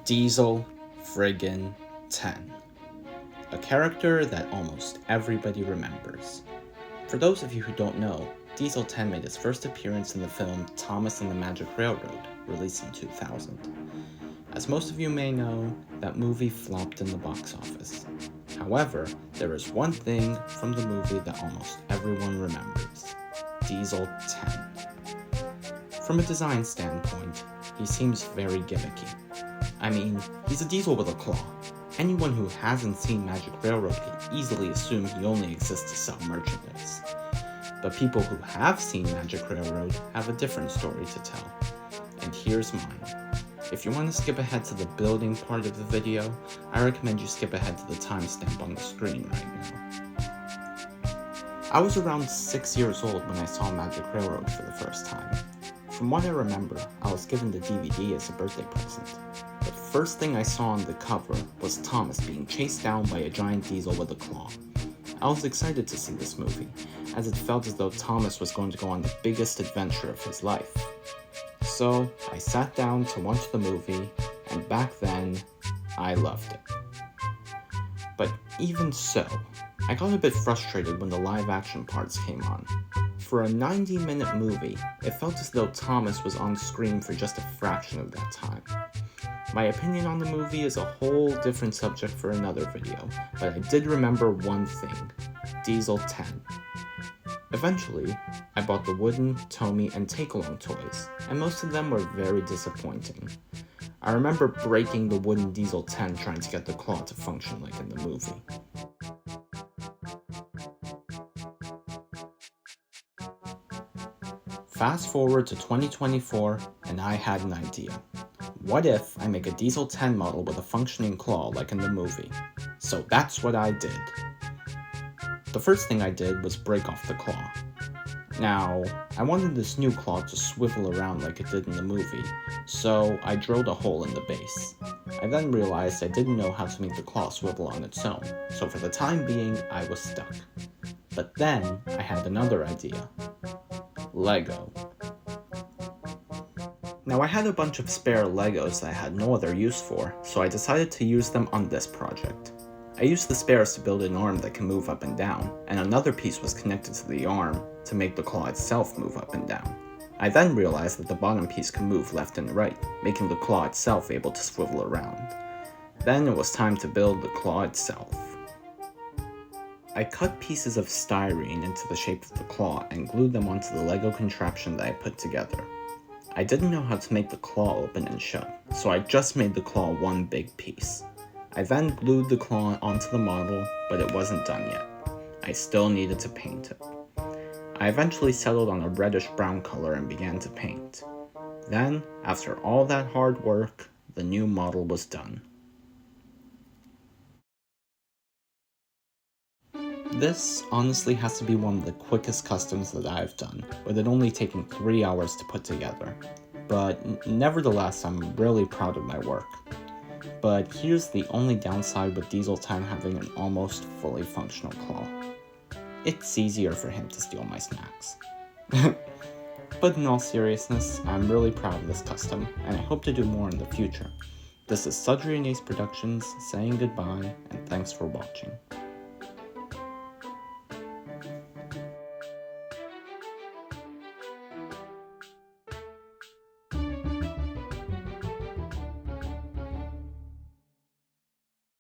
Diesel friggin' 10. A character that almost everybody remembers. For those of you who don't know, Diesel 10 made his first appearance in the film Thomas and the Magic Railroad, released in 2000. As most of you may know, that movie flopped in the box office. However, there is one thing from the movie that almost everyone remembers: Diesel 10. From a design standpoint, he seems very gimmicky. I mean, he's a diesel with a claw. Anyone who hasn't seen Magic Railroad can easily assume he only exists to sell merchandise. But people who have seen Magic Railroad have a different story to tell. And here's mine. If you want to skip ahead to the building part of the video, I recommend you skip ahead to the timestamp on the screen right now. I was around 6 years old when I saw Magic Railroad for the first time. From what I remember, I was given the DVD as a birthday present. The first thing I saw on the cover was Thomas being chased down by a giant diesel with a claw. I was excited to see this movie, as it felt as though Thomas was going to go on the biggest adventure of his life. So I sat down to watch the movie, and back then, I loved it. But even so, I got a bit frustrated when the live action parts came on. For a 90-minute movie, it felt as though Thomas was on screen for just a fraction of that time. My opinion on the movie is a whole different subject for another video, but I did remember one thing: Diesel 10. Eventually, I bought the wooden, Tomy, and take-along toys, and most of them were very disappointing. I remember breaking the wooden Diesel 10 trying to get the claw to function like in the movie. Fast forward to 2024, and I had an idea. What if I make a Diesel 10 model with a functioning claw like in the movie? So that's what I did. The first thing I did was break off the claw. Now, I wanted this new claw to swivel around like it did in the movie, so I drilled a hole in the base. I then realized I didn't know how to make the claw swivel on its own, so for the time being, I was stuck. But then, I had another idea. Lego. Now, I had a bunch of spare Legos that I had no other use for, so I decided to use them on this project. I used the spares to build an arm that can move up and down, and another piece was connected to the arm to make the claw itself move up and down. I then realized that the bottom piece can move left and right, making the claw itself able to swivel around. Then it was time to build the claw itself. I cut pieces of styrene into the shape of the claw and glued them onto the Lego contraption that I put together. I didn't know how to make the claw open and shut, so I just made the claw one big piece. I then glued the claw onto the model, but it wasn't done yet. I still needed to paint it. I eventually settled on a reddish-brown color and began to paint. Then, after all that hard work, the new model was done. This honestly has to be one of the quickest customs that I've done, with it only taking 3 hours to put together. But nevertheless, I'm really proud of my work. But here's the only downside with Diesel 10 having an almost fully functional claw. It's easier for him to steal my snacks. But in all seriousness, I'm really proud of this custom, and I hope to do more in the future. This is Sudrian Productions saying goodbye, and thanks for watching.